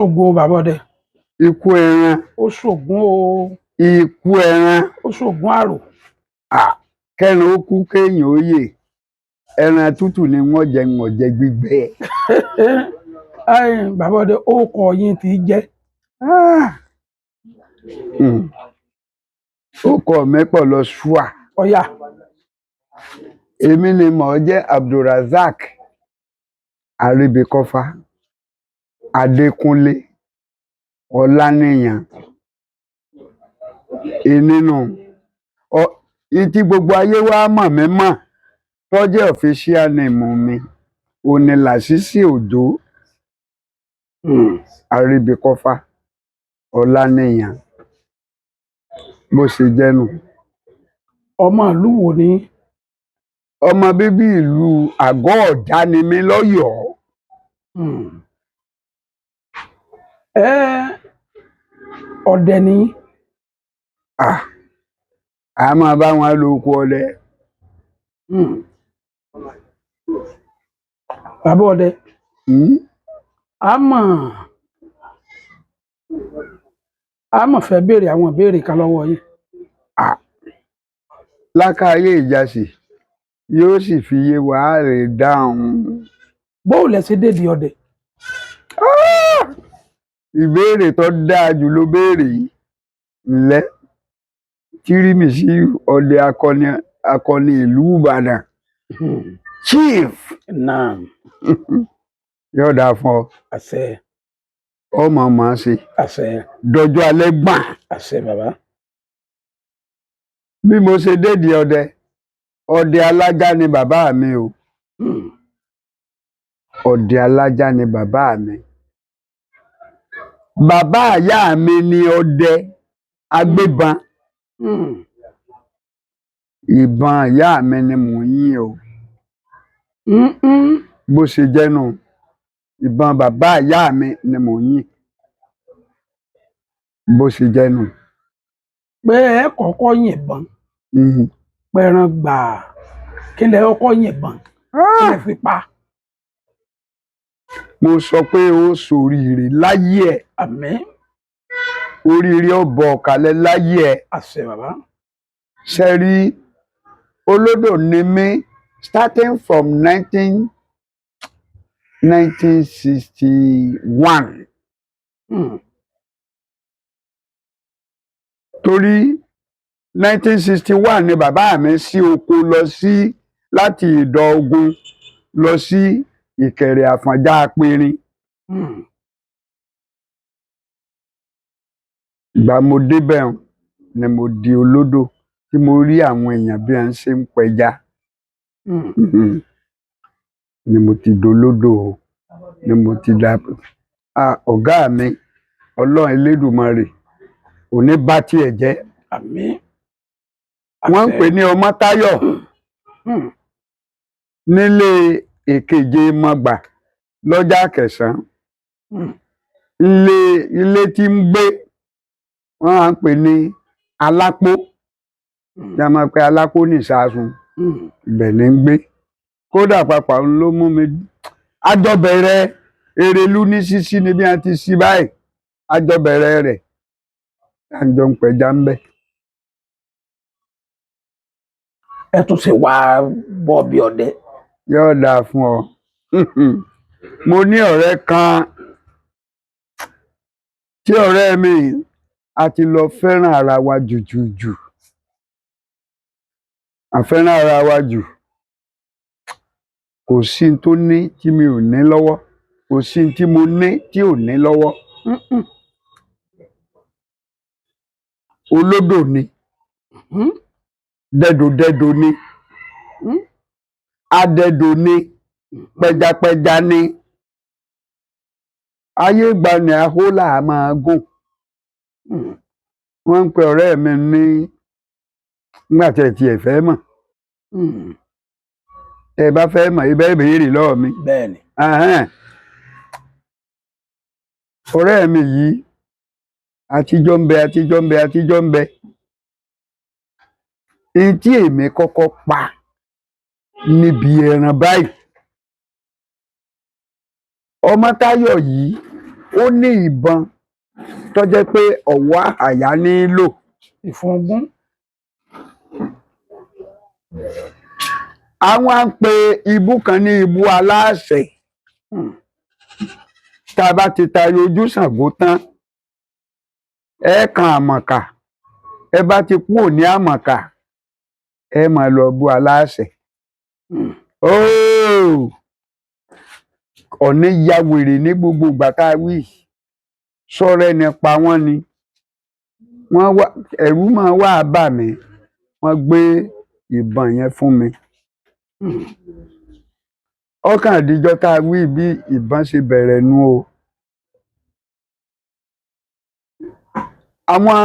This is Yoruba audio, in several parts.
Ògo bàbá ọdẹ. Ikú ẹran. Ó ṣògùn o. Ikú ẹran. Ó ṣògùn àrò. Kẹ́ran ó kú kéèyàn ó yè. Ẹran tútù ni wọ́n jẹ gbígbẹ. Bàbá ọdẹ, ó kọ yín tí jẹ́. Ó kọ mẹ́pọ̀ lọ ṣúà. Ọ̀yà. Èmi ni mò ń jẹ́ Abdulrasaq Aribikofa Adékúnlé Ọláníyàn. Nínú tí gbogbo ayé wa mọ̀ mí mọ̀ tó jẹ́ official name mi, òní Lásìsì Òjó Aribikofa Ọláníyàn. Bó ṣe jẹ́nu. Ọmọ ìlú wo ni? Ọmọ bíbí ìlú Àgọ́ Ọ̀já ni mí lọ́yọ̀ọ́. Ọdẹ ni? A máa bá wọn lóko ọdẹ. Bàbá ọdẹ. A mọ̀ fẹ́ béèrè àwọn ìbéèrè kan lọ́wọ́ yín. Lákàáyé ìjàsì yóò sì fi yé wa rè dáhùn. Bóò lẹ ṣe dédìí ọdẹ? Ìbéèrè tó dáa jù ló béèrè yìí. Ǹlẹ́ tírímì sí ọdẹ akọni ìlú Ìbàdàn. Chief. Naam. Yóò dáa fún ọ. Àṣẹ. Ọmọ máa ṣe. Àṣẹ. Dọjọ́ alẹ́ gbọ̀n. Àṣẹ bàbá. Bí mo ṣe dédìí ọdẹ alájá ni bàbá mi o. Ọdẹ alájá ni bàbá mi. Bàbá ìyá mi ni ọdẹ agbébọn. Ìbọn ìyá mi ni mò ń yìn o. Bó ṣe jẹ́nu. Ìbọn bàbá ìyá mi ni mò ń yìn. Bó ṣe jẹ́nu. Pé ẹ kọ́kọ́ yìnbọn. Pẹran gbà. Kí lẹ kọ́kọ́ yìnbọn? Kí lẹ fi pa? Mo sọ pé ó ṣoríire láyé ẹ̀. Àmín. Oríire ó bọ̀ ọ̀kàlẹ̀ láyé ẹ̀. Àṣẹ bàbá. Ṣé rí olódò ni mí starting from 1961. Torí 1961 ni bàbá mi ṣí oko lọ sí láti Ìdọ̀ Ògùn lọ sí Ìkẹrẹ Àfọ̀njá Apẹ̀rin. Ìgbà mo débẹ̀ ni mo di olódò tí mo rí àwọn èèyàn bí wọ́n ṣe ń pẹja. Ni mo ti dolódò o. Ni mo ti dà. Ọ̀gá mi Ọlọ́run Elédùmarè òní bá tiẹ̀ jẹ́. Àmín. Wọ́n ń pè ní Ọmọ́táyọ̀ nílé Èkèje Mọ̀gbà lọ́jà Kẹsàn-án. Ilé tí ń gbé wọ́n á ń pè ní Alápó. Tí a máa pe Alápó ní Ìsàsùn. Ibẹ̀ ni ń gbé. Kódà pàpà ló mú mi. Àjọ bẹ̀rẹ̀ Erelú ní ṣíṣí ni bí a ti ṣí báyìí. Àjọ bẹ̀rẹ̀ rẹ̀. Àjọ ń pẹja ń bẹ̀. Ẹ tún ṣe wá bọ́ bí ọdẹ. Yóò dáa fún ọ. Mo ní ọ̀rẹ́ kan tí ọ̀rẹ́ mi a ti lọ fẹ́ràn ara wa jùjùjù. A fẹ́ràn ara wa jù. Kò sí n tó ní tí mi ò ní lọ́wọ́. Kò sí n tí mo ní tí ò ní lọ́wọ́. Olódò ni. Dẹdòdẹdò ni. Adẹdò ni. Pẹjapẹja ni. Ayé ìgbà ni ahólà máa gùn. Wọ́n ń pe ọ̀rẹ́ mi ní nígbà tí ẹ tiẹ̀ fẹ́ mọ̀. Ẹ bá fẹ́ mọ̀ ibẹ̀ béèrè lọ́wọ́ mi. Bẹ́ẹ̀ni. Ọ̀rẹ́ mi yìí àtijọ́ ń bẹ. Èyí tí èmi kọ́kọ́ pa níbi ẹran báyìí. Ọmọ́táyọ̀ yìí ó ní ìbọn tó jẹ́ pé ọ̀wọ́ àyà nílò. ìfun ogún. Àwọn á ń pe ibú kan ní ibú aláàṣẹ. Tá a bá ti tayọ ojú Ṣàngó tán, ẹ kan àmọ̀kà, ẹ bá ti kúrò ní àmọ̀kà, ẹ máa lọ bú aláàṣẹ. Ọ̀ọ̀ni ya wèrè ní gbogbo ìgbà tá a wí, sọ̀rọ̀ ẹni pa wọ́n ni. Ẹ̀rù máa wá bà mí, wọ́n gbé ìbọn yẹn fún mi. Ọkàn àdìjọ tá a wí bí ìbọn ṣe bẹ̀rẹ̀ nu o. Àwọn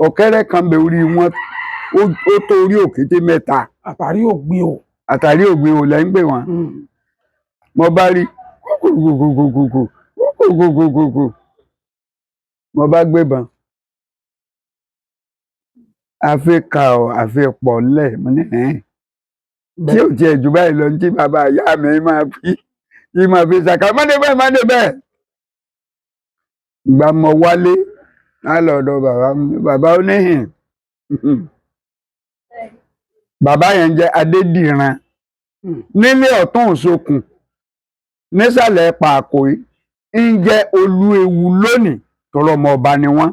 ọ̀kẹ́rẹ́ kan bẹ orí wọn ó tó orí òkété mẹ́ta. Àtàrí ògbé o. Àtàrí ògbé o lẹ́ ń gbé wọn. Mo bá rí kókòkòkòkòkòkòkòkòkò, mo bá gbébọn. Àfi kà ọ́ àfi pọ̀ lẹ̀ mo ní tí ò tiẹ̀ jù báyìí lọ tí bàbá ìyá mi máa fi ṣàkà má dé bẹ́ẹ̀ má dé bẹ́ẹ̀. Ìgbà mo wálé lálọ́dọ̀ bàbá oníhìn. Bàbá yẹn jẹ́ Adédìran nílé ọ̀tún Òṣokùn nísàlẹ̀ Pàkòí ń jẹ́ Olúewu lónìí tọrọ ọmọ ọba ni wọ́n.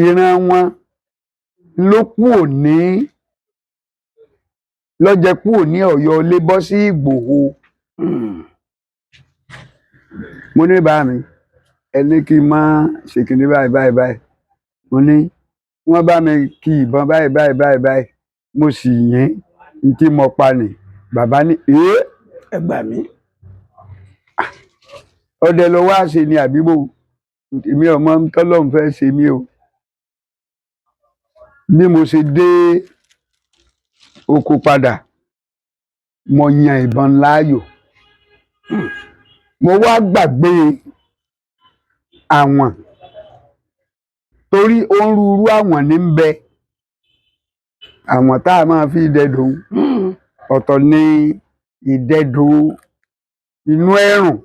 Ìran wọn ló kúrò ní lọ́jẹ́ kúrò ní Ọ̀yọ́ ilé bọ́ sí Ìgbòho. Mo ní bá mi ẹni kí n máa ṣe kìíní báyìí báyìí báyìí. Mo ní wọ́n bá mi kí ìbọn báyìí báyìí báyìí báyìí mo sì yín ní tí mo pa nì. Bàbá ní ẹ gbà mí. Ọdẹ lọ wá ṣe ni àbíbò èmi ọmọ tọ́lọ́run fẹ́ ṣe mí o. Bí mo ṣe dé oko padà, mo yan ìbọn láàyò. Mo wá gbàgbé àwọn torí onírúurú àwọn ní ń bẹ. Àwọn tá a máa fi dẹdùn ọ̀tọ̀ ní ìdẹdùn inú ẹ̀rùn,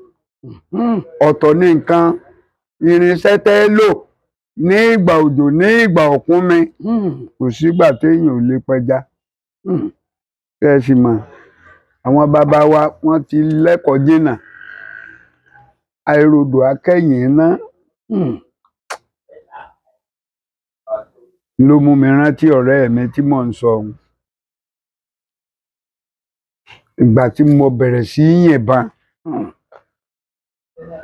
ọ̀tọ̀ ní nǹkan irinṣẹ́ tẹ́ lò ní ìgbà òjò ní ìgbà ọ̀kúnmi. Kò sígbà téèyàn ò lè pẹja. Ẹ sì mọ̀ àwọn bàbá wa wọ́n ti lẹ́kọ̀ọ́ jìnnà. Àìrodò akẹ́yìn iná ló mú mi rántí ọ̀rẹ́ mi tí mò ń sọ ohun. Ìgbà tí mo bẹ̀rẹ̀ sí yìnbọn,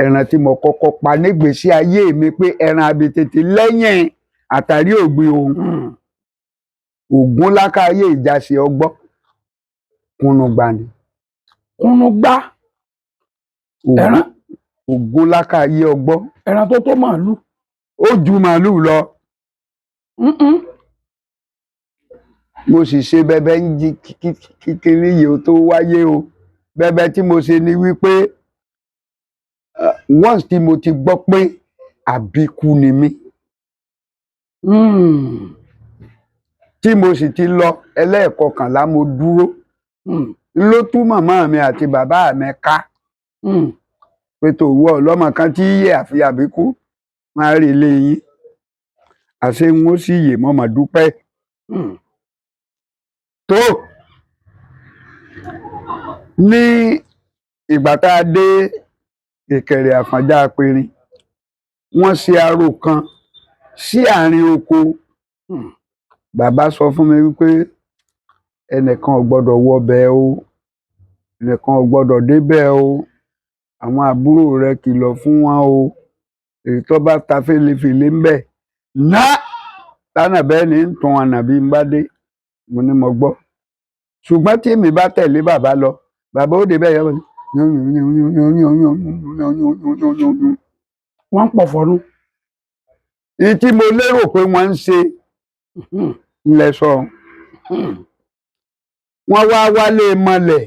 ẹran tí mo kọ́kọ́ pa nígbèésí ayé mi pé ẹran abitètè lẹ́yìn àtàrí ògbé ohun. Ògún lákàáyé ìjàsí ọgbọ́ kúnnùgbà ni. Kúnnùgbà. Ẹran. Ògún lákàáyé ọgbọ́. Ẹran tó màálù. Ó ju màálù lọ. Mo sì ṣe bẹbẹ ń jí kíkiri yìí ó tó wáyé o. Bẹbẹ tí mo ṣe ni wípé once tí mo ti gbọ́ pé àbíkú ni mí. Tí mo sì ti lọ ẹlẹ́ẹ̀kọkànlá mo dúró. Ló tú màmá mi àti bàbá mi ká. Pé tó wọ ọlọ́mọ kan tí yé àfi àbíkú máa rí ilé yín. Àṣé ń ó sì yè mọ́ mà dúpẹ́. Tó ní ìgbà tá a dé Ìkẹrẹ Àfọ̀njá Apẹ̀rin, wọ́n ṣe aró kan sí àárín oko. Bàbá sọ fún mi wípé ẹnìkan ò gbọ́dọ̀ wọbẹ̀ o, ẹnìkan ò gbọ́dọ̀ débẹ̀ o, àwọn àbúrò rẹ̀ kìlọ̀ fún wọn o, èyí tó bá ta fèlèfèlè ń bẹ̀ lánàá bẹ́ẹ̀ ni ń tún ànà bí n bá dé. Mo ní mo gbọ́. Ṣùgbọ́n tí èmi bá tẹ̀lé bàbá lọ, bàbá ó débẹ̀ yọ wọ́n ń pọ̀fọ́nú. Èyí tí mo lérò pé wọ́n ń ṣe ńlẹ̀ sọ. Wọ́n wá wálé mọ́lẹ̀.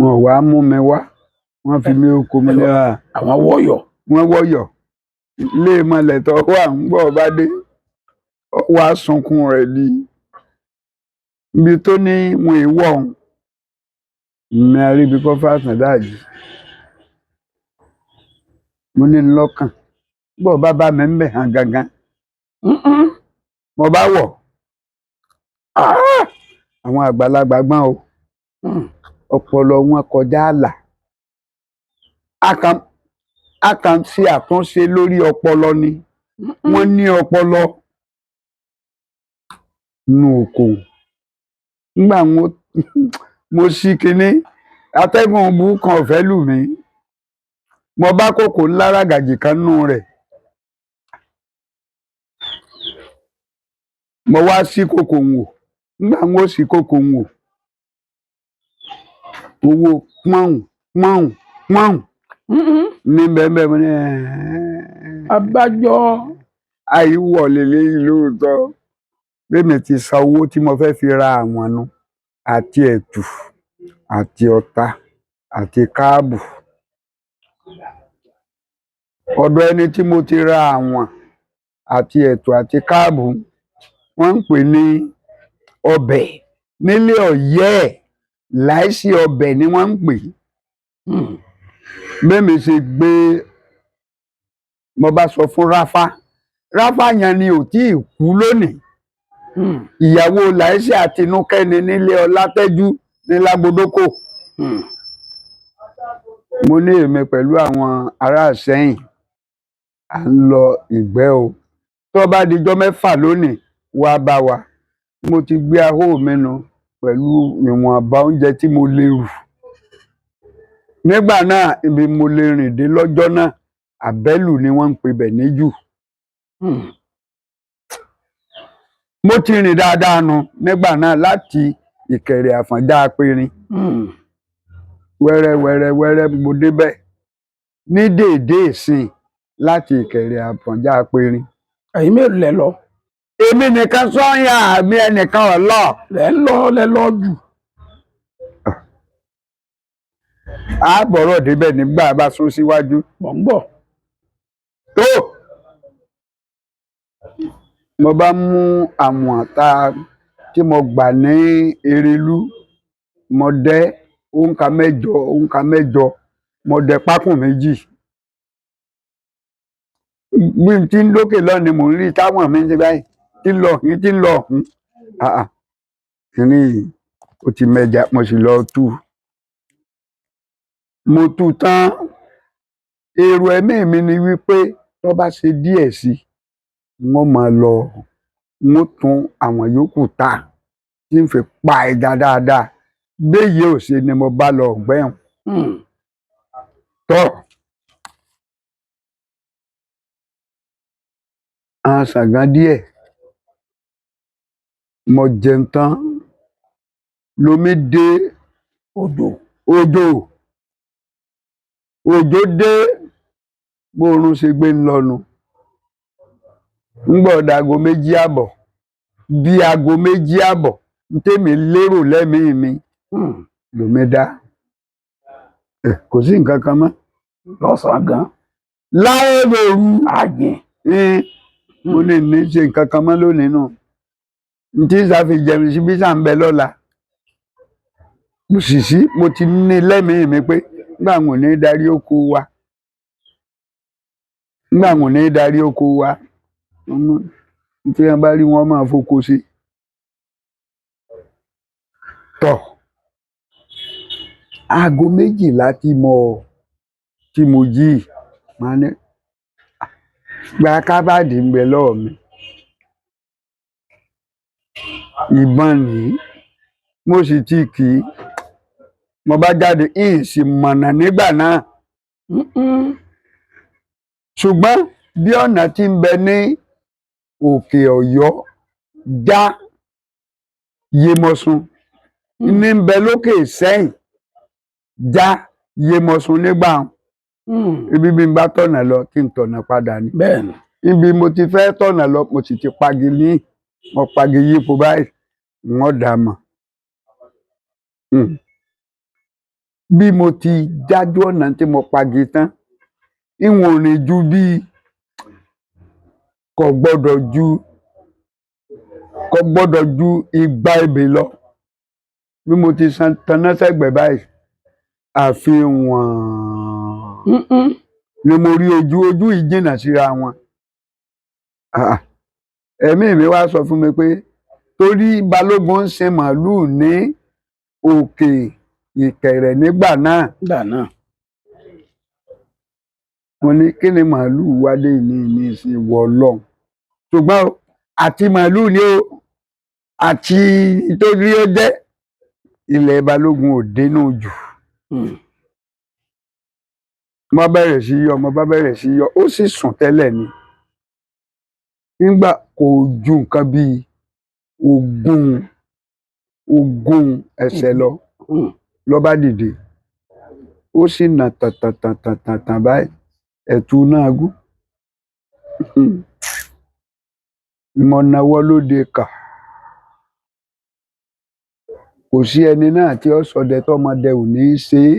Wọ́n wá mú mi wá. Wọ́n fi mí oko mi lára. Àwọn wọ́yọ̀. Wọ́n wọ́yọ̀. Ilé mọ́lẹ̀ tó wà ń gbọ́ bá dé. Ó wá sunkún rẹ̀ di ibi tó ní wọn èèwọ̀ ọ̀hún. mi Aríbikọ́fá Àtàndàjí mo ní lọ́kàn bó bá bá mi ń bẹ̀ hàn gangan mo bá wọ̀ àwọn àgbàlagbà gbọ́n o ọpọlọ wọn kọjá àlà a kàn ṣe àtúnṣe lórí ọpọlọ ni wọ́n ní ọpọlọ nù òkò nígbà mo ṣí kinní atẹ́gùn bú kan ọ̀fẹ́ lù mí mo bá kòkò ńlá ràgàjì kan nù rẹ̀ mo wá sí kòkò ń wò nígbà mo sì kòkò ń wò owó pọ́ùn ní bẹ́ẹ̀ mo ní abájọ àìwọ̀ lélẹ́yìí lóòótọ́ bẹ́ẹ̀ ti san owó tí mo fẹ́ fi ra àwọn nu àti ẹ̀tù àti ọ̀tá àti káàbù ọ̀dọ̀ ẹni tí mo ti ra àwọn àti ẹ̀tù àti káàbù wọ́n ń pè ní ọbẹ̀ nílé Ọ̀yẹ́ láìsí ọbẹ̀ ni wọ́n ń pè bẹ́ẹ̀mi ṣe gbé mo bá sọ fún Ráfá yẹn ni ò tí ì kú lónìí ìyàwó láìsí àtinúkẹ́ni nílé Ọlátẹ́jú ní Lágbódókò mo ní èmi pẹ̀lú àwọn ará Ìṣẹ́yìn à ń lọ Ìgbẹ́ o tó bá dijọ́ mẹ́fà lónìí wá bá wa mo ti gbé ahó mi nu pẹ̀lú ìwọ̀nba oúnjẹ tí mo lè rù nígbà náà ibi mo lè rìn dé lọ́jọ́ náà Àbẹ́lù ni wọ́n ń pè bẹ̀ níjù mo ti rìn dáadáa nu nígbà náà láti Ìkẹrẹ Àfọ̀njá Apẹ̀rin wẹ́rẹ́ mo débẹ̀ ní déédéé ìsìn láti Ìkẹrẹ Àfọ̀njá Apẹ̀rin. ẹ̀yin mélòó lẹ lọ. èmi nìkan sọ́yà mi ẹnìkan ọ̀lọ́. lẹ lọ jù. a bọ̀rọ̀ débẹ̀ nígbà bá sún síwájú. mọ̀ ń bọ̀. tó mo bá mú àwọn àta tí mo gbà ní Erelú mo dẹ́ òǹkà mẹ́jọ mo dẹ pákùn méjì bí n ti ń lókè lọ́ni mò ń rí táwọn mi ti báyìí tí ń lọ ọ̀hún kìíní ó ti mẹ́ja mo sì lọ tú mo tú tán èrò ẹ̀mí mi ni wípé tó bá ṣe díẹ̀ sí wọ́n máa lọ wọ́n tún àwọn yòókù ta tí ń fi pa ẹja dáadáa béyìí ò ṣe ni mo bá lọ ọ̀gbẹ́hùn tọ́ a ṣàgán díẹ̀ mo jẹun tán lomi dé òjò dé bóorun ṣe gbé ń lọnu ńgbọ́ ọ̀dà aago méjì àbọ̀ bí aago méjì àbọ̀ ntẹ́mi lérò lẹ́mìí mi lomi dá kò sí nǹkan kan mọ́ lọ́sàn-án gan. láyé lòru àjìn. mo ní ṣe nǹkan kan mọ́ lónìí nù ntí ṣàfihàn síbí ṣà ń bẹ lọ́la òṣìṣì mo ti ní lẹ́mìí mi pé nígbà wọn ò ní darí oko wa tí wọn bá rí wọn máa foko sí tọ aago méjìlá tí mo jí máa ní gba kábàdì ń bẹ lọ́wọ́ mi ìbọn nìyí mo sì ti kì í mo bá jáde ìsì mọ̀nà nígbà náà ṣùgbọ́n bí ọ̀nà tí ń bẹ ní Òkè Ọ̀yọ́ já Yemọ̀sùn ní ń bẹ lókè Ìṣẹ́yìn já Yemọ̀sùn nígbà ibi bí n bá tọ̀nà lọ kí n tọ̀nà padà ní. bẹ́ẹ̀ni. ibi mo ti fẹ́ tọ̀nà lọ mo sì ti pagi mo pagi yípo báyìí wọ́n dà mọ̀. bí mo ti dájú ọ̀nà tí mo pagi tán ìwọ̀n ò ní ju bí kò gbọ́dọ̀ ju igba ebè lọ bí mo ti san taná sẹ́gbẹ̀ẹ́ báyìí àfihàn ni mo rí ojú ìjìnà síra wọn. Ẹ̀mí mi wá sọ fún mi pé torí Balógun ń sin màálùú ní òkè Ìkẹrẹ̀ nígbà náà. Mo ní kí ni màálùú wálé ní ìsìn wọ Ọlọ́run, ṣùgbọ́n àti màálùú ni ó àti nítorí ó jẹ́ ilẹ̀ Balógun ò dénú jù. Mo bẹ̀rẹ̀ sí yọ ó sì sùn tẹ́lẹ̀ ni nígbà kò ju nǹkan bíi ogún ẹsẹ̀ lọ bá dìde ó sì nà tàn báyìí ẹ̀tù náà gún. Mo nawọ́ lóde kà kò sí ẹni náà tí ó ṣọdẹ tọmọdé ò ní í ṣe é.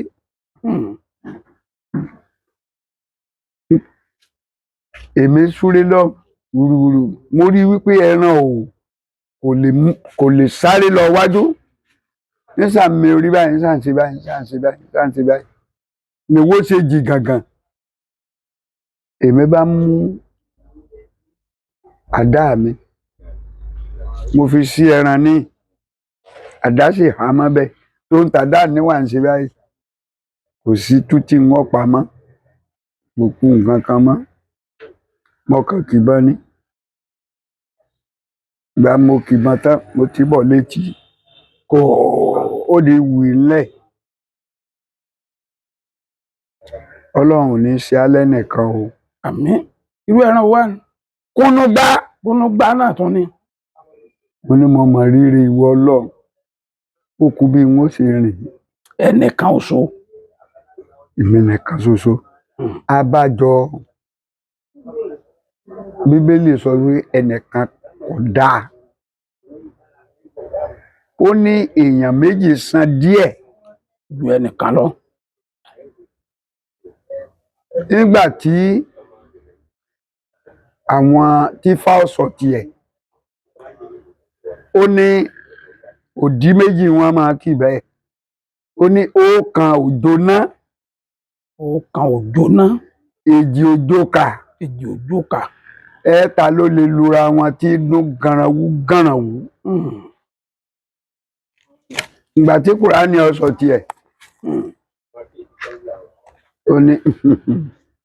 Èmi súré lọ wùrùwùrù mo rí wípé ẹran kò lè sáré lọ wájú nísà mi orí báyìí nísà ń ṣe báyìí ni wó ṣe jì gàngàn. Èmi bá mú àdá mi mo fi sí ẹran ní àdá sì há mọ́bẹ̀ tó ń tàdá níwà ń ṣe báyìí kò sí tútì wọn pa mọ́ mo kú nǹkan kan mọ́ mo kàn kìbọn ní ìgbà mo kìbọn tán mo tì bọ̀ létí kò ó di wì ńlẹ̀. Ọlọ́run ò ní ṣe alẹ́ nìkan o. Àmín. Irú ẹran wà ní. Kúnnúgbá náà tún ni. Mo ní mo mọ rírì ìwọ Ọlọ́run ó kú bí wọn ṣe rìn. Ẹnìkan ṣoṣo. Èmi nìkan ṣoṣo. Abájọ Bíbélì sọ wí ẹnìkan kò dáa. Ó ní èèyàn méjì san díẹ̀ ju ẹnìkan lọ. Nígbà tí àwọn tí Fáọsọ tiẹ̀ ó ní òdí méjì wọn máa kì bẹ́ẹ̀ ó ní ọ̀kan òjò náà èjì òjò kà ẹ̀ẹ́ta ló lè lura wọn tí dún gànràwú. Ìgbà tí Kùránì ọsọ tiẹ̀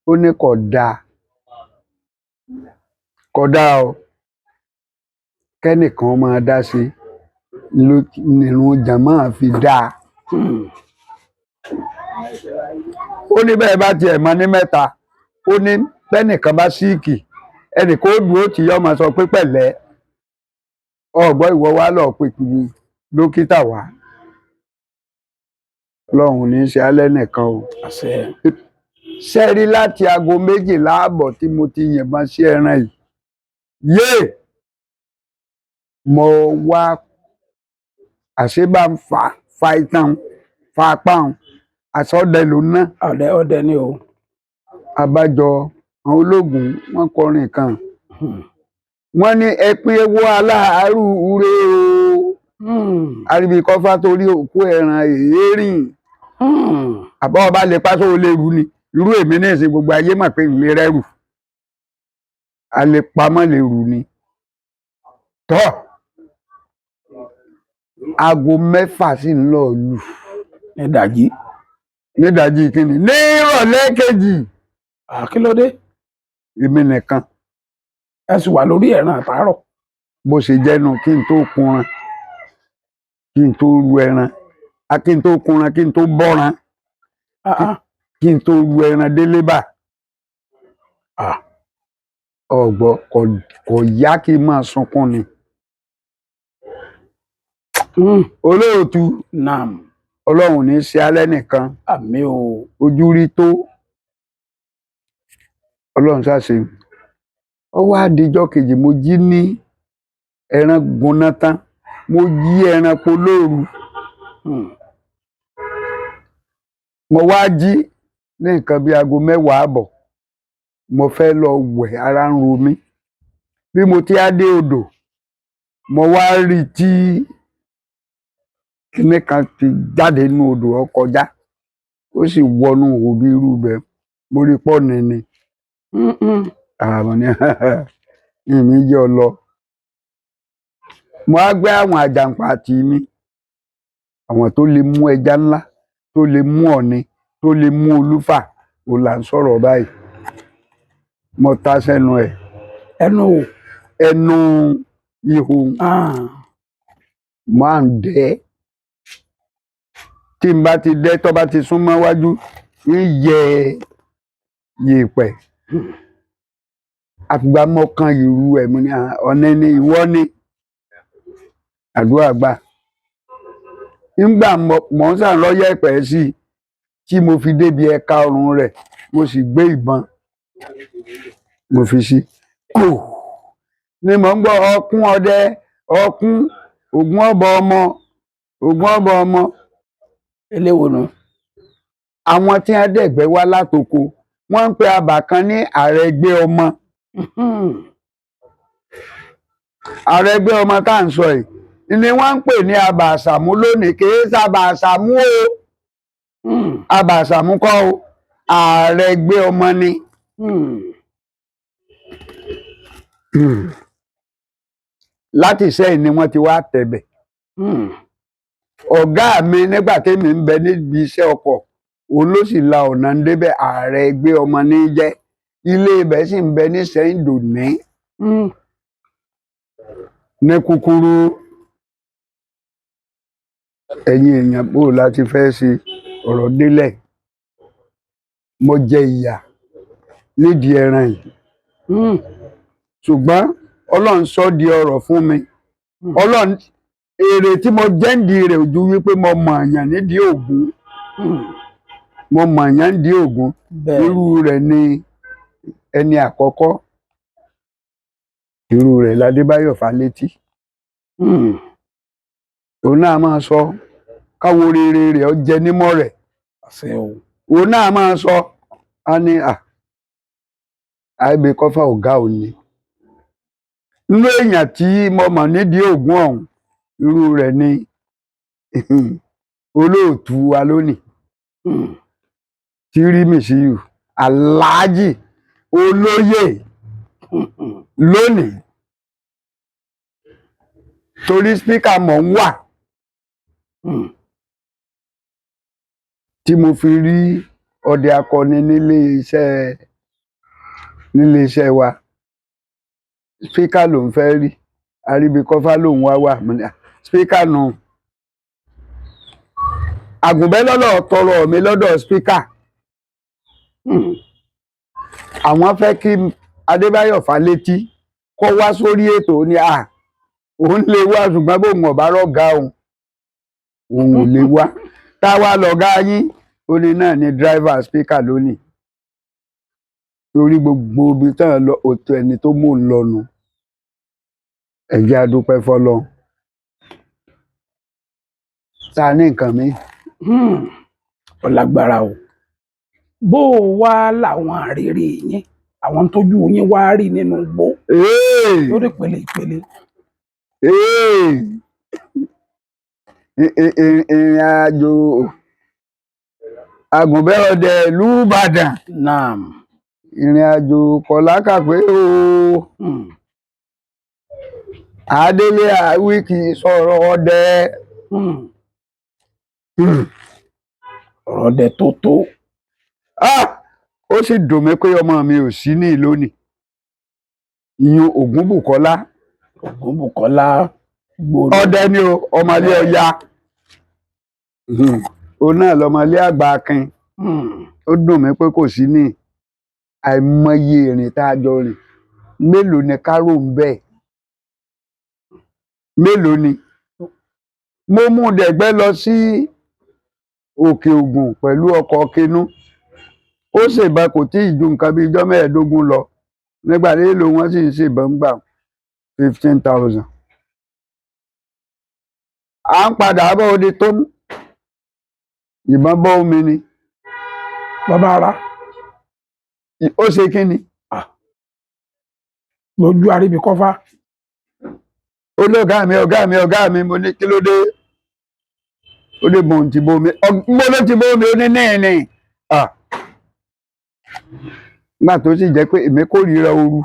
ó ní kò dáa o kẹ́nìkan máa dá sí nínú jàmáà fi dáa. Ó ní bẹ́ẹ̀ bá tiẹ̀ mọ ní mẹ́ta ó ní bẹ́nìkan bá síìkì ẹnìkan ó dúró tí yọ́ máa sọ pé pẹ̀lẹ́ ọ̀gbọ́n ìwọ wá lọ pé kiri dókítà wá. Ọlọ́run ní í ṣe alẹ́ nìkan o. Ṣẹ́rí láti aago 12:30 tí mo ti yìnbọn sí ẹran yìí mo wá àṣebá ń fa ìtàn fa apá àsọdẹ ló ná. Ọdẹ ni o. Abájọ àwọn ológun wọn kọrin kan wọn ní ẹ pín ewu aláàárù ure o àríbi kọfà torí òkú ẹran èérìn àbọ̀ ọba lè pásó olè rú ni irú èmi ní ìsìn gbogbo ayé mọ̀ pé ìlé rẹ́rù a lè pamọ́ lè rù ni. Tọ́ aago 6 sì ń lọ lù nídàjí kíni ní ìrọ̀lẹ́ kejì. Kí ló dé? Èmi nìkan. Ẹ sì wà lórí ẹran àtàárọ̀. Bó ṣe jẹ́nu kí n tó kunran kí n tó ru ẹran kí n tó kunran kí n tó bọ́ran kí n tó ru ẹran délé bá. Ọ̀gbọ́ kò yá kí n máa sunkún ni. Olóòtú Ọlọ́run ní í ṣe alẹ́ nìkan. Àmín o. Ojú rí tó Ọlọ́run ṣàṣe. Ó wá dijọ́ kejì mo jí ní ẹran gbóná tán mo jí ẹran polóoru. Mo wá jí ní nǹkan bí aago 10:15 mo fẹ́ lọ wẹ̀ ara ń ro mí bí mo ti á dé odò mo wá rí tí kíní kan ti jáde nínú odò ó kọjá ó sì wọnú òbí irú bẹ́ẹ̀ mo rí pọ́ọ̀nì ni àwọn ní ìmí jẹ́ ọ lọ. Mo á gbé àwọn àjàǹpàtì mi, àwọn tó lè mú ẹja ńlá, tó lè mú ọ̀ni, tó lè mú olúfà, ò là ń sọ̀rọ̀ báyìí. Mo ta sẹ́nu ẹ̀. Ẹnu o. Ẹnu ihò. Máa ń dẹ́. Tí n bá ti dẹ́, tó bá ti súnmọ́ wájú, ń yẹ yèèpẹ̀. Àfìgbà mo kan ìrù ẹ̀ mo ní ọ̀nà ni ìwọ ni. Àdúrà gbà. Nígbà mo ń sàn lọ yẹ̀pẹ̀ sí i, tí mo fi débi ẹ̀ka ọrùn rẹ̀, mo sì gbé ìbọn. Mo fi sí. Kò ní mò ń gbọ́ ọkún ọdẹ, ọkún, ògún ọ̀bọ ọmọ, ògún ọ̀bọ ọmọ. Eléwo nù. Àwọn tí wọ́n dẹ̀gbẹ́ wá látoko, wọ́n ń pe abà kan ní àrẹ̀gbẹ́ ọmọ. Àrẹ̀gbẹ́ ọmọ tá à ń sọ yìí ni wọ́n ń pè ní abà àṣàmú lónìí, kì í sábà àṣàmú o. Abà àṣàmú kọ́ o, àrẹ̀gbẹ́ ọmọ ni. Láti Ìṣẹ́yìn ni wọ́n ti wá tẹ̀bẹ̀. Ọ̀gá mi nígbà tèmi ń bẹ níbi iṣẹ́ ọkọ̀, òun ló sì la ọ̀nà ń débẹ̀, àrẹ̀gbẹ́ ọmọ ní jẹ́. Ilé ibẹ̀ sì ń bẹ ní Ìṣẹ́yìn dòní. Ní kúkúrú, ẹ̀yin èèyàn bò láti fẹ́ ṣe ọ̀rọ̀ délẹ̀. Mo jẹ ìyà nídìí ẹran yìí. Ṣùgbọ́n Ọlọ́run sọ di ọrọ̀ fún mi. Ọlọ́run èrè tí mo jẹ́ ń di rẹ̀ ojú wípé mo mọ̀ àyàn nídìí Ògún. Mo mọ̀ àyàn nídìí Ògún. Irú rẹ̀ ni ẹni àkọ́kọ́. Irú rẹ̀ l'Adébáyọ̀ Fálétí. Òun náà máa sọ káwo rere rẹ̀ ọ jẹ nímọ̀ rẹ̀. Òun náà máa sọ á ní àìbè kọ́fà ọ̀gá òní. Nínú èèyàn tí mo mọ̀ nídìí Ògún ọ̀hún, irú rẹ̀ ni olóòtú wa lónìí. Tírímìsíyù Aláàjì Olóyè lónìí. Torí spíkà mọ̀ ń wà. Tí mo fi rí ọdẹ akọni nílé iṣẹ́ wa. Spíkà ló ń fẹ́ rí. Àríbíkọ́fà lòun wá. Spíkà nù. Àgùnbẹ́lọ́lọ́ tọrọ mi lọ́dọ̀ spíkà. Àwọn fẹ́ kí Adébáyọ̀ Fálétí kó wá sórí ètò ní òun lè wá ṣùgbọ́n bóun ọ̀bá rọ́gà òun ò lè wá. Táwa lọ̀gá yín, ó ní náà ni driver spíkà lónìí. Torí gbogbo ibi tán lọ òtò ẹni tó mò ń lọnu. Ẹ jẹ́ a dúpẹ́ f'Ọlọ́run. Ta ní nǹkan mi. Ọlágbára o. Bó o wá làwọn àrèrè yín, àwọn tójú yín wá rí nínú igbó lórí ìpele ìpele. Ìrìn àjò Àgùnbẹ́ọdẹ ìlú Ìbàdàn. Ìrìn àjò kọ̀lákàpé o. Adélé Àwíkì sọ̀rọ̀ ọdẹ. Ọ̀rọ̀ ọdẹ tó tó. Ó sì dùn mí pé ọmọ mi ò sí ní lónìí. Ìyún Ògúnbùkọ́lá. Ògúnbùkọ́lá. Ọdẹ ni o, ọmọlé Ọya. Òun náà lọmọlé àgbà Akin. Ó dùn mí pé kò sí ní àìmọye ìrìn tá a jọ rìn. Mélòó ni kárò ń bẹ́ẹ̀? Mélòó ni? Mo mú Dẹ̀gbẹ́ lọ sí Òkè Ògùn pẹ̀lú ọkọ̀ Kinú. Ó ṣèbọn kò tí ì ju nǹkan bí ijọ́ 15 lọ. Nígbà lélo wọ́n sì ń ṣèbọn gbà 15,000. À ń padà bọ́ odi tó mú. Ìbọn bọ́ omi ni. Bàbá ara. Ó ṣe kí ni? Lójú Àríbíkọ́fà. Ó ní ọ̀gá mi mo ní kí ló dé? ó dé bọ́n ti bómi gbọ́dọ̀ ti bómi ó ní nẹ́ẹ̀nì nígbà tó sì jẹ́ pé èmi kórìíra ooru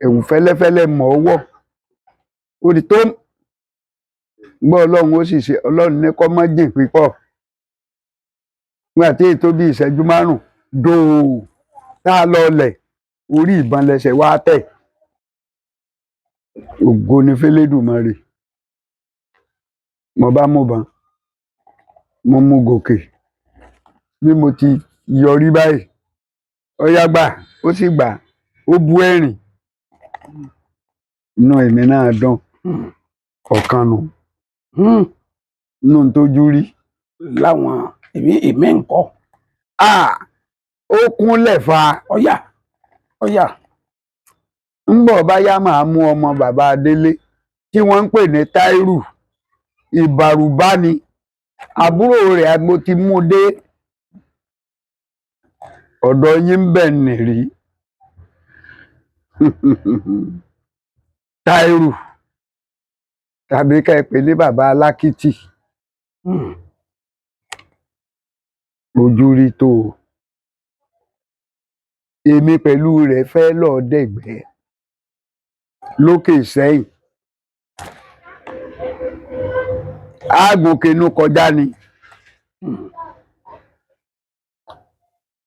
ẹ̀wù fẹ́lẹ́fẹ́lẹ́ mọ̀ ọ́ wọ̀ ó di tó gbọ́ ọlọ́run ó sì ṣe ọlọ́run ní kọ́ mọ́ jìn pípọ̀ nígbà tí èyí tó bí ìṣẹ́jú márùn-ún dòó tá a lọ lẹ̀ orí ìbọn lẹsẹ̀ wá tẹ̀ ògo ni f'Elédùmarè mo bá mú bọn mo mú gòkè bí mo ti yọrí báyìí ọyá gbà ó sì gbà ó bú ẹ̀rín inú èmi náà dùn ọ̀kan nù inú tójú rí láwọn èmi ńkọ́ ó kúnlẹ̀ fa ọyà ń bọ̀ bá yá máa mú ọmọ bàbá Délé tí wọ́n ń pè ní Táírù ìbàrùbá ni àbúrò rẹ̀ mo ti mú dé ọ̀dọ̀ yín ń bẹ̀ nìrí Táírù tàbí ká ẹ pè ní bàbá Alákìtì ojú rí tó èmi pẹ̀lú rẹ̀ fẹ́ lọ́ọ́ dẹ̀gbẹ́ lókè Ìṣẹ́yìn àgùnkènú kọjá ni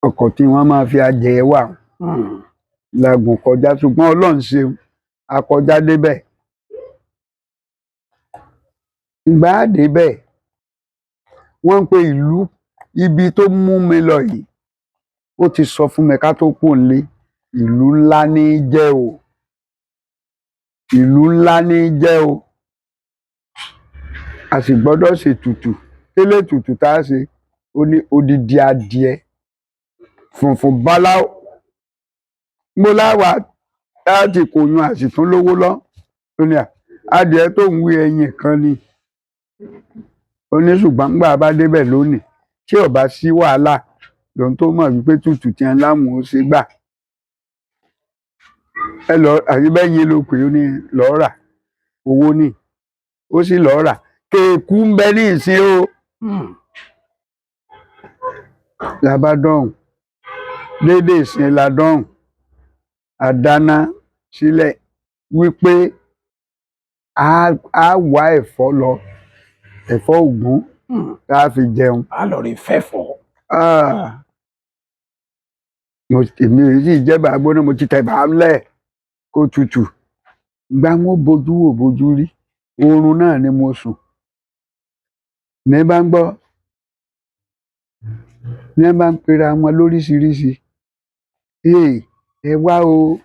ọkọ̀ tí wọ́n máa fi ajẹ wà làgùn kọjá ṣùgbọ́n Ọlọ́run ṣeun akọjá débẹ̀ ìgbà débẹ̀ wọ́n ń pe ìlú ibi tó mú mi lọ yìí ó ti sọ fún mi ká tó kù nílé ìlú ńlá ní í jẹ́ o ìlú ńlá ní í jẹ́ o a sì gbọ́dọ̀ ṣètùtù tẹ́lẹ̀ tùtù tá a ṣe ó ní odidi adìẹ funfun báláwo mo láwa láti kò yan àsìtún lówó lọ ó ní adìẹ tó ń wí ẹyin kan ni ó ní ṣùgbọ́n gbà bá débẹ̀ lónìí tí ò bá sí wàhálà lòun tó mọ̀ wípé tútù tí wọn láwọn ó ṣe gbà ẹ lọ àyíbẹ́yìn ló pè ó ní lọ́ọ́ rà owó ní ó sì lọ́ọ́ rà kéèkú ń bẹ ní ìsín o làbádọ́hùn déédéé ìsìn ládọ́hùn àdáná sílẹ̀ wípé a wá ẹ̀fọ́ lọ ẹ̀fọ́ ògún tá a fi jẹun. a lọ rí fẹ́fọ́. èmi ò sì jẹ́ bàá gbóná mo ti tẹ̀ bàá lẹ̀ kó tutù gbá wọn bojú wò bojú rí oorun náà ni mo sùn ní bá ń gbọ́ ní bá ń pera wọn lóríṣiríṣi ẹ wá o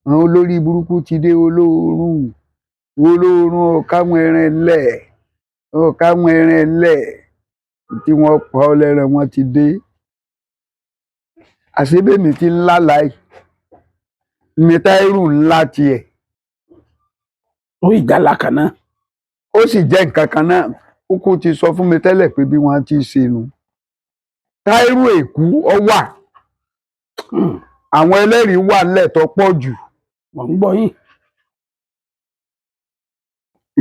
àwọn olórí burúkú ti dé olóòórùn ọ̀káwọn ẹran ẹlẹ̀ tí wọ́n pa ọ́ lẹ́ran wọn ti dé àṣebèmí ti ńlá láì ní Táírù ńlá tiẹ̀ ó ìjàlá kan náà ó sì jẹ́ nǹkan kan náà kúkú ti sọ fún mi tẹ́lẹ̀ pé bí wọ́n ti ṣe nu Táírù èkú ọ wà àwọn ẹlẹ́rìí wà nílẹ̀ tó pọ̀ jù. wọ́n ń gbọ́ yín.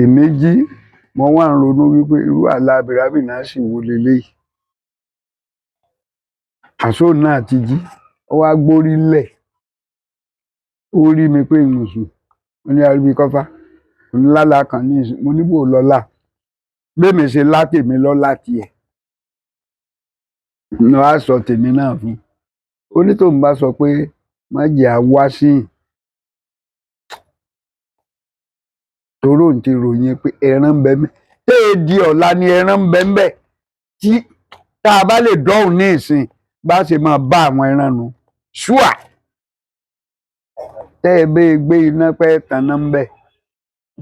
èmi jí mo wá ń ronú wípé irú àlá abìrábì náà sì wò leléyìí àṣọ náà ti jí ó wá gbórí lẹ̀ ó rí mi pé ìmùsùn mo ní aríbi kọfà mo ní lálá kan ní ìsìn mo níbò lọ́la bẹ́ẹ̀mi ṣe látèmi lọ́la tiẹ̀ ní wàá sọ tèmi náà fún ó ní tóun bá sọ pé má jẹ́ àwa sí toró ń ti ròyìn pé ẹran ń bẹ mẹ tẹ́ ẹ di ọ̀la ni ẹran ń bẹ mbẹ tí tá a bá lè dọ́hùn ní ìsìn bá ṣe máa bá àwọn ẹran nu ṣùà tẹ́ ẹ bẹ́ẹ̀ gbé iná pẹ́ tanná ń bẹ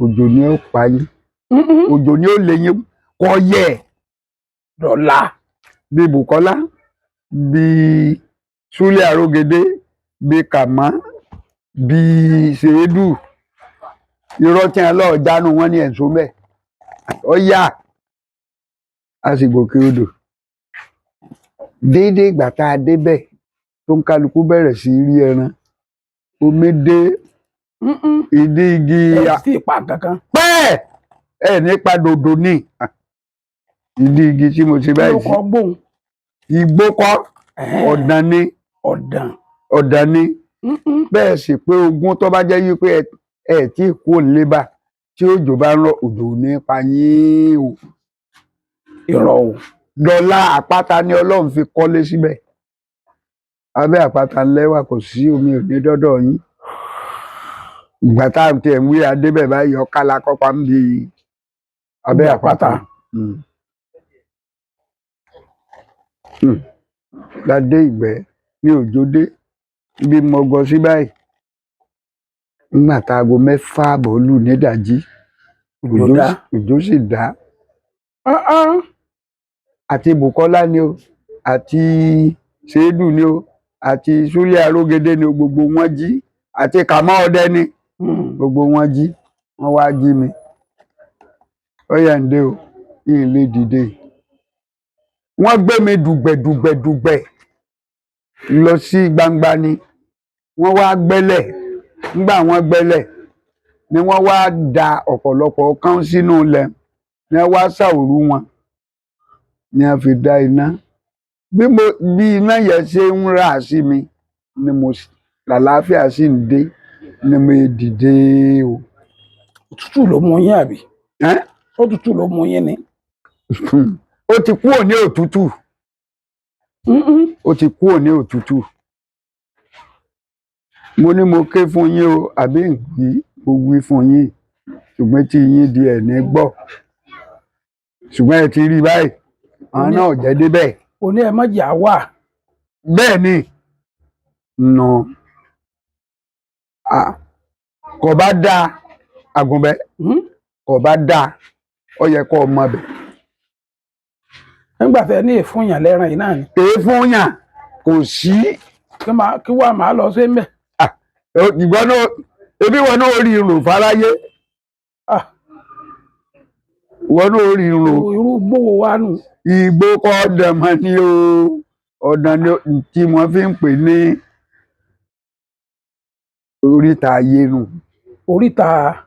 òjò ni ó pa yín òjò ni ó lé yín kọ́ yẹ dọ̀la bí Bùkọ́lá bí Súlẹ̀ Àrógedé bí Kàmá bí Ṣèédù irọ́ tí wọn lọ́ọ́ jánu wọn ní ẹ̀sùn bẹ́ẹ̀ ọ yá a sì gòkè odò déédéé ìgbà tá a débẹ̀ tó ń kálukú bẹ̀rẹ̀ sí rí ẹran omi dé ìdí igi sí ipa kankan pẹ́ẹ́ ẹ̀ nípa dòdò ní ìdí igi tí mo ṣe kí ló báyìí sí kọ gbóhùn. igbó kọ́ Ẹ̀hẹ́n, ọ̀dàn ni ọ̀dàn. ọ̀dàn ni Mm-mm. bẹ́ẹ̀ sì pé ogún tó bá jẹ́ wípé ẹ tí kú lébà tí òjò bá ń rọ̀ òjò ò ní pa yín o. Irọ́ o. Dọ́là àpáta ni Ọlọ́run fi kọ́lé síbẹ̀ abẹ́ àpáta ńlẹ́wà kò sí omi ò ní dọ́dọ̀ yín ìgbà tá à ń tiẹ̀ ń wí adébẹ̀ báyìí ọ̀ká la kọ́pa ń bi abẹ́ àpáta. Ládé ìgbẹ́ ní òjò dé bí mo gọ sí báyìí nígbà tá aago 6 àbọ̀ lù nídàjí òjò sì dá àti Bùkọ́lá ni o àti Ṣèédù ni o àti Súlẹ̀ Arógedé ni o gbogbo wọn jí àti Kàmọ́ Ọdẹ ni gbogbo wọn jí wọn wá jí mi ọyàǹde o yìí lè dìde wọn gbé mi dùgbẹ̀dùgbẹ̀dùgbẹ̀ lọ sí gbangba ni wọn wá gbẹ́lẹ̀ nígbà wọn gbẹ́lẹ̀ ni wọn wá da ọ̀pọ̀lọpọ̀ kán sínú ilẹ̀ ni wọn wá ṣàwòrú wọn ni a fi dá iná bí iná yẹn ṣe ń rà sí mi ni mo làlàáfíà sì ń dé ni mo dìde o. Òtútù ló mú yín àbí? Òtútù ló mú yín ni. Ó ti kúrò ní òtútù ó ti kúrò ní òtútù mo ní mo ké fún yín o àbí ìgbì mo wí fún yín ṣùgbọ́n tí yín di ẹ̀ ní gbọ́ ṣùgbọ́n ẹ ti rí báyìí àwọn náà jẹ́ débẹ̀. O ní ẹ má jà wà. Bẹ́ẹ̀ ni nà kò bá dáa Àgùnbẹ́ kò bá dáa ó yẹ kó o mọ bẹ̀. Nígbà tẹ ní ìfúnyàn lẹ́ran yìí náà ni. Èéfúnyàn kò sí. Kí wàá máa lọ sí mbẹ̀. Ìgbọ́n náà ebi wọn náà rí irun fáráyé. Wọn náà rí irun. Irú gbówó wa nù. Igbó kọ́ ọ̀dànmọ́ ni o ọ̀dàn ni tí wọ́n fi ń pè ní oríta ayé nù.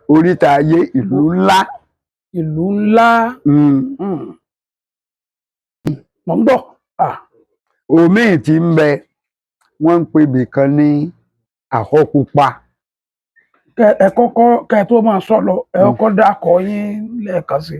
Oríta ayé ìlú ńlá. Ìlú ńlá. Mo ń gbọ́. Omi tí ń bẹ wọ́n ń pè bìkan ní Àhọ́pupa. Ẹ kọ́kọ́ kẹ́ tó máa sọ lọ ẹ kọ́kọ́ dákọ yín lẹ́ẹ̀kan sí.